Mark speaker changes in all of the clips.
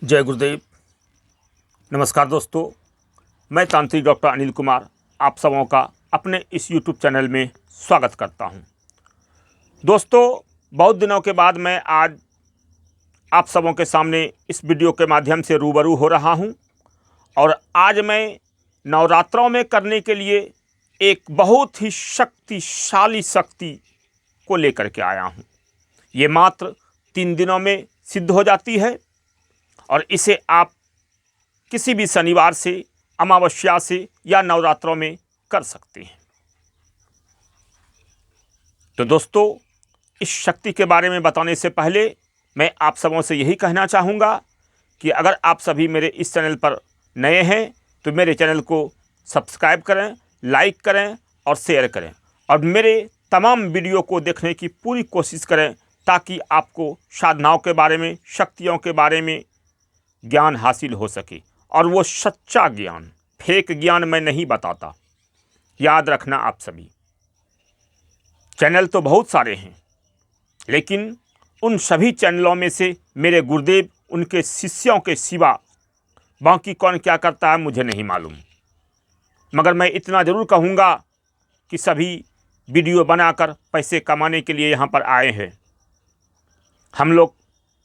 Speaker 1: जय गुरुदेव। नमस्कार दोस्तों, मैं तांत्रिक डॉक्टर अनिल कुमार आप सबों का अपने इस YouTube चैनल में स्वागत करता हूं। दोस्तों, बहुत दिनों के बाद मैं आज आप सबों के सामने इस वीडियो के माध्यम से रूबरू हो रहा हूं और आज मैं नवरात्रों में करने के लिए एक बहुत ही शक्तिशाली शक्ति को लेकर के आया हूं। ये मात्र 3 दिनों में सिद्ध हो जाती है और इसे आप किसी भी शनिवार से, अमावस्या से या नवरात्रों में कर सकते हैं। तो दोस्तों, इस शक्ति के बारे में बताने से पहले मैं आप सबों से यही कहना चाहूँगा कि अगर आप सभी मेरे इस चैनल पर नए हैं तो मेरे चैनल को सब्सक्राइब करें, लाइक करें और शेयर करें और मेरे तमाम वीडियो को देखने की पूरी कोशिश करें ताकि आपको साधनाओं के बारे में, शक्तियों के बारे में ज्ञान हासिल हो सके। और वो सच्चा ज्ञान, फेक ज्ञान मैं नहीं बताता, याद रखना आप सभी। चैनल तो बहुत सारे हैं, लेकिन उन सभी चैनलों में से मेरे गुरुदेव, उनके शिष्यों के सिवा बाकी कौन क्या करता है मुझे नहीं मालूम। मगर मैं इतना ज़रूर कहूँगा कि सभी वीडियो बनाकर पैसे कमाने के लिए यहाँ पर आए हैं। हम लोग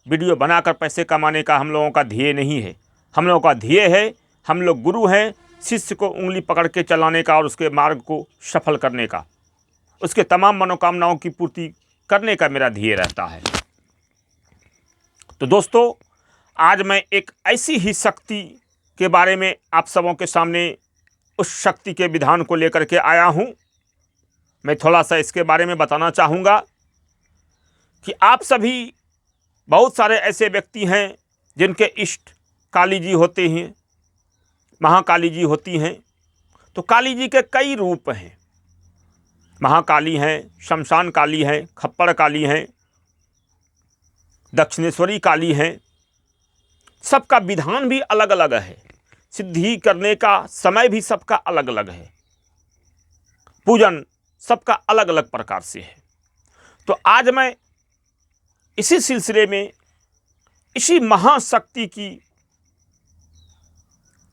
Speaker 1: वीडियो बनाकर पैसे कमाने का हम लोगों का ध्येय नहीं है। हम लोगों का ध्येय है, हम लोग गुरु हैं, शिष्य को उंगली पकड़ के चलाने का और उसके मार्ग को सफल करने का, उसके तमाम मनोकामनाओं की पूर्ति करने का मेरा ध्येय रहता है। तो दोस्तों, आज मैं एक ऐसी ही शक्ति के बारे में आप सबों के सामने उस शक्ति के विधान को लेकर के आया हूँ। मैं थोड़ा सा इसके बारे में बताना चाहूँगा कि आप सभी, बहुत सारे ऐसे व्यक्ति हैं जिनके इष्ट काली जी होते हैं, महाकाली जी होती हैं। तो काली जी के कई रूप हैं। महाकाली हैं, शमशान काली हैं, खप्पड़ काली हैं, दक्षिणेश्वरी काली हैं। सबका विधान भी अलग अलग है, सिद्धि करने का समय भी सबका अलग अलग है, पूजन सबका अलग अलग प्रकार से है। तो आज मैं इसी सिलसिले में इसी महाशक्ति की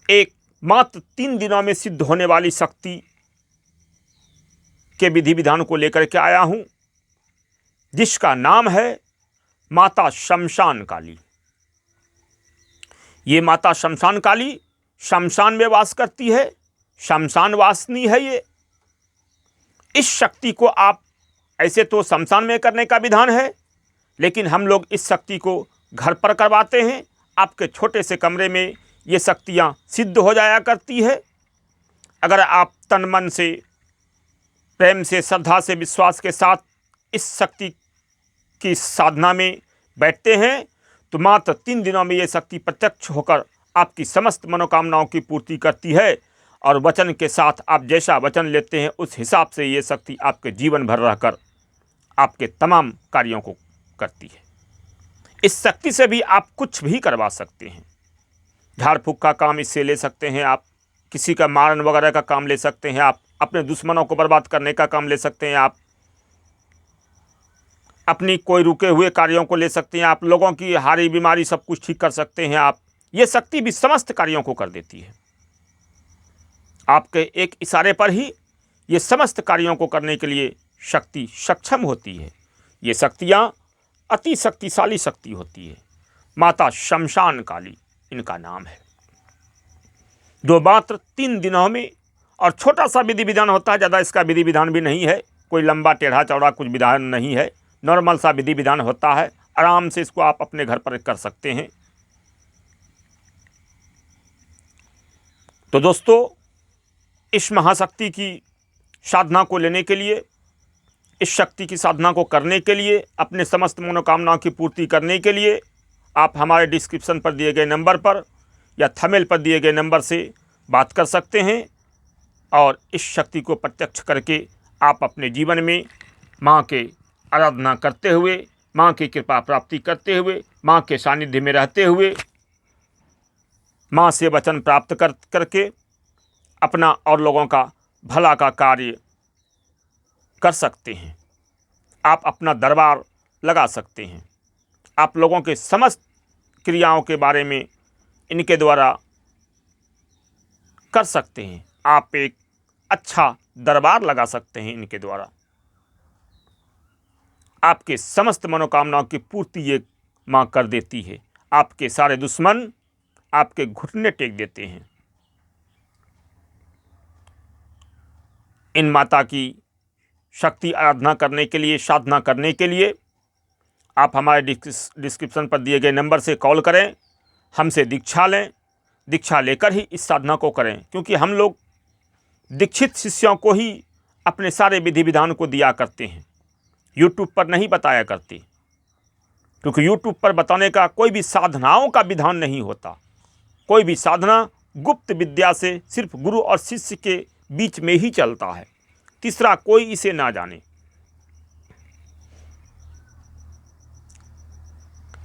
Speaker 1: एक मात्र 3 दिनों में सिद्ध होने वाली शक्ति के विधि विधान को लेकर के आया हूं, जिसका नाम है माता शमशान काली। ये माता शमशान काली शमशान में वास करती है, शमशान वासिनी है ये। इस शक्ति को आप, ऐसे तो शमशान में करने का विधान है, लेकिन हम लोग इस शक्ति को घर पर करवाते हैं। आपके छोटे से कमरे में ये शक्तियाँ सिद्ध हो जाया करती है। अगर आप तन मन से, प्रेम से, श्रद्धा से, विश्वास के साथ इस शक्ति की साधना में बैठते हैं तो मात्र 3 दिनों में ये शक्ति प्रत्यक्ष होकर आपकी समस्त मनोकामनाओं की पूर्ति करती है। और वचन के साथ आप जैसा वचन लेते हैं उस हिसाब से ये शक्ति आपके जीवन भर रहकर आपके तमाम कार्यों को करती है। इस शक्ति से भी आप कुछ भी करवा सकते हैं। झाड़ फूँक का काम इससे ले सकते हैं आप, किसी का मारण वगैरह का काम ले सकते हैं आप, अपने दुश्मनों को बर्बाद करने का काम ले सकते हैं आप, अपनी कोई रुके हुए कार्यों को ले सकते हैं आप, लोगों की हारी बीमारी सब कुछ ठीक कर सकते हैं आप। ये शक्ति भी समस्त कार्यों को कर देती है। आपके एक इशारे पर ही ये समस्त कार्यों को करने के लिए शक्ति सक्षम होती है। ये शक्तियाँ अति शक्तिशाली शक्ति होती है। माता शमशान काली इनका नाम है। जो मात्र 3 दिनों में, और छोटा सा विधि विधान होता है, ज़्यादा इसका विधि विधान भी नहीं है, कोई लंबा टेढ़ा चौड़ा कुछ विधान नहीं है, नॉर्मल सा विधि विधान होता है। आराम से इसको आप अपने घर पर कर सकते हैं। तो दोस्तों, इस महाशक्ति की साधना को लेने के लिए, इस शक्ति की साधना को करने के लिए, अपने समस्त मनोकामनाओं की पूर्ति करने के लिए आप हमारे डिस्क्रिप्शन पर दिए गए नंबर पर या थंबनेल पर दिए गए नंबर से बात कर सकते हैं और इस शक्ति को प्रत्यक्ष करके आप अपने जीवन में माँ के आराधना करते हुए, माँ की कृपा प्राप्ति करते हुए, माँ के सानिध्य में रहते हुए, माँ से वचन प्राप्त करके अपना और लोगों का भला का कार्य कर सकते हैं। आप अपना दरबार लगा सकते हैं। आप लोगों के समस्त क्रियाओं के बारे में इनके द्वारा कर सकते हैं। आप एक अच्छा दरबार लगा सकते हैं इनके द्वारा। आपके समस्त मनोकामनाओं की पूर्ति ये माँ कर देती है। आपके सारे दुश्मन आपके घुटने टेक देते हैं। इन माता की शक्ति आराधना करने के लिए, साधना करने के लिए आप हमारे डिस्क्रिप्शन पर दिए गए नंबर से कॉल करें, हमसे दीक्षा लें। दीक्षा लेकर ही इस साधना को करें, क्योंकि हम लोग दीक्षित शिष्यों को ही अपने सारे विधि विधान को दिया करते हैं, यूट्यूब पर नहीं बताया करते। क्योंकि यूट्यूब पर बताने का कोई भी साधनाओं का विधान नहीं होता। कोई भी साधना गुप्त विद्या से सिर्फ गुरु और शिष्य के बीच में ही चलता है, तीसरा कोई इसे ना जाने।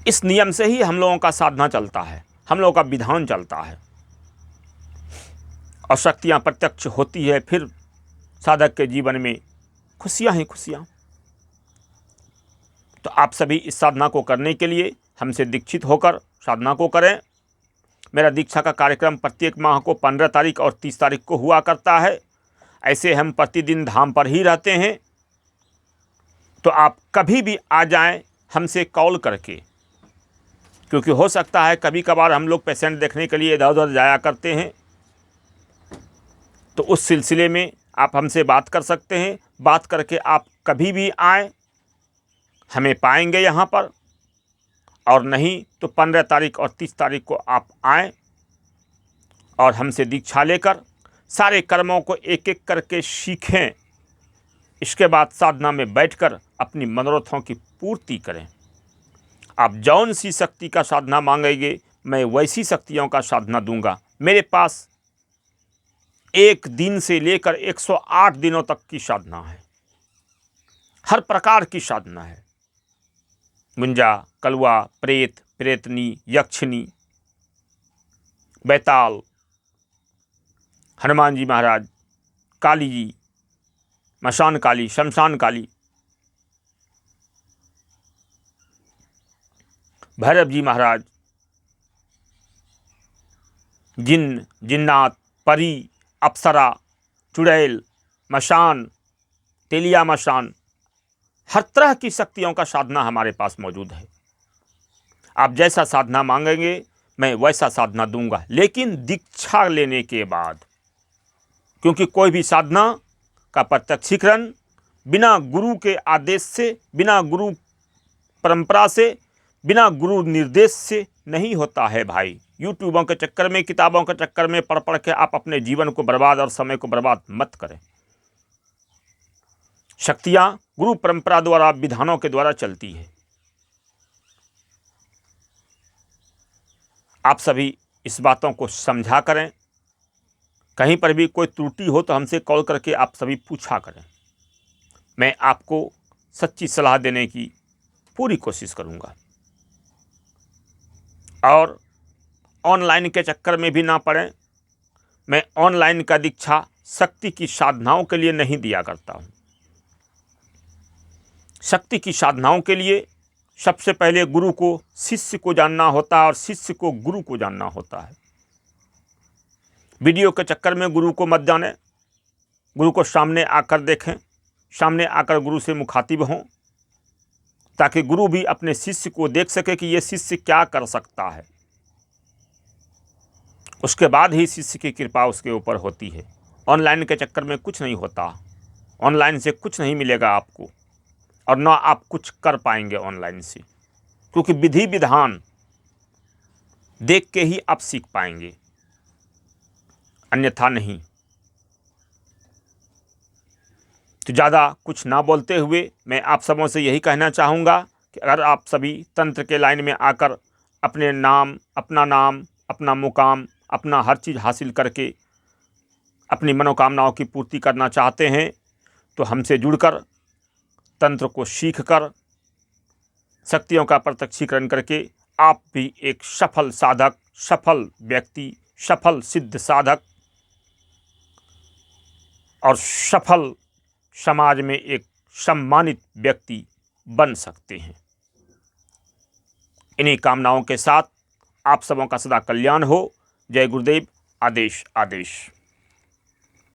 Speaker 1: इस नियम से ही हम लोगों का साधना चलता है, हम लोगों का विधान चलता है, और शक्तियाँ प्रत्यक्ष होती है। फिर साधक के जीवन में खुशियाँ ही खुशियाँ। तो आप सभी इस साधना को करने के लिए हमसे दीक्षित होकर साधना को करें। मेरा दीक्षा का कार्यक्रम प्रत्येक माह को 15 तारीख और 30 तारीख को हुआ करता है। ऐसे हम प्रतिदिन धाम पर ही रहते हैं, तो आप कभी भी आ जाएं हमसे कॉल करके, क्योंकि हो सकता है कभी कभार हम लोग पेशेंट देखने के लिए इधर उधर जाया करते हैं। तो उस सिलसिले में आप हमसे बात कर सकते हैं। बात करके आप कभी भी आएँ, हमें पाएंगे यहाँ पर। और नहीं तो 15 तारीख और 30 तारीख को आप आएँ और हमसे दीक्षा लेकर सारे कर्मों को एक एक करके सीखें। इसके बाद साधना में बैठकर अपनी मनोरथों की पूर्ति करें। आप जौन सी शक्ति का साधना मांगेंगे, मैं वैसी शक्तियों का साधना दूंगा। मेरे पास 1 दिन से लेकर 108 दिनों तक की साधना है। हर प्रकार की साधना है। मुंजा, कलवा, प्रेत, प्रेतनी, यक्षिणी, बैताल, हनुमान जी महाराज, काली जी, मशान काली, शमशान काली, भैरव जी महाराज, जिन्न, जिन्नात, परी, अप्सरा, चुड़ैल, मशान, तेलिया मशान, हर तरह की शक्तियों का साधना हमारे पास मौजूद है। आप जैसा साधना मांगेंगे मैं वैसा साधना दूंगा, लेकिन दीक्षा लेने के बाद। क्योंकि कोई भी साधना का प्रत्यक्षीकरण बिना गुरु के आदेश से, बिना गुरु परंपरा से, बिना गुरु निर्देश से नहीं होता है भाई। यूट्यूबों के चक्कर में, किताबों के चक्कर में पढ़ पढ़ के आप अपने जीवन को बर्बाद और समय को बर्बाद मत करें। शक्तियाँ गुरु परंपरा द्वारा, विधानों के द्वारा चलती है। आप सभी इस बातों को समझा करें। कहीं पर भी कोई त्रुटि हो तो हमसे कॉल करके आप सभी पूछा करें। मैं आपको सच्ची सलाह देने की पूरी कोशिश करूंगा। और ऑनलाइन के चक्कर में भी ना पड़ें। मैं ऑनलाइन का दीक्षा शक्ति की साधनाओं के लिए नहीं दिया करता हूं। शक्ति की साधनाओं के लिए सबसे पहले गुरु को शिष्य को जानना होता है और शिष्य को गुरु को जानना होता है। वीडियो के चक्कर में गुरु को मत जाने। गुरु को सामने आकर देखें, सामने आकर गुरु से मुखातिब हों, ताकि गुरु भी अपने शिष्य को देख सके कि ये शिष्य क्या कर सकता है। उसके बाद ही शिष्य की कृपा उसके ऊपर होती है। ऑनलाइन के चक्कर में कुछ नहीं होता। ऑनलाइन से कुछ नहीं मिलेगा आपको, और ना आप कुछ कर पाएंगे ऑनलाइन से, क्योंकि विधि विधान देख के ही आप सीख पाएंगे, अन्यथा नहीं। तो ज़्यादा कुछ ना बोलते हुए मैं आप सबों से यही कहना चाहूँगा कि अगर आप सभी तंत्र के लाइन में आकर अपने नाम, अपना मुकाम, अपना हर चीज़ हासिल करके अपनी मनोकामनाओं की पूर्ति करना चाहते हैं, तो हमसे जुड़कर तंत्र को सीखकर शक्तियों का प्रत्यक्षीकरण करके आप भी एक सफल साधक, सफल व्यक्ति, सफल सिद्ध साधक और सफल समाज में एक सम्मानित व्यक्ति बन सकते हैं। इन्हीं कामनाओं के साथ आप सबों का सदा कल्याण हो। जय गुरुदेव। आदेश आदेश।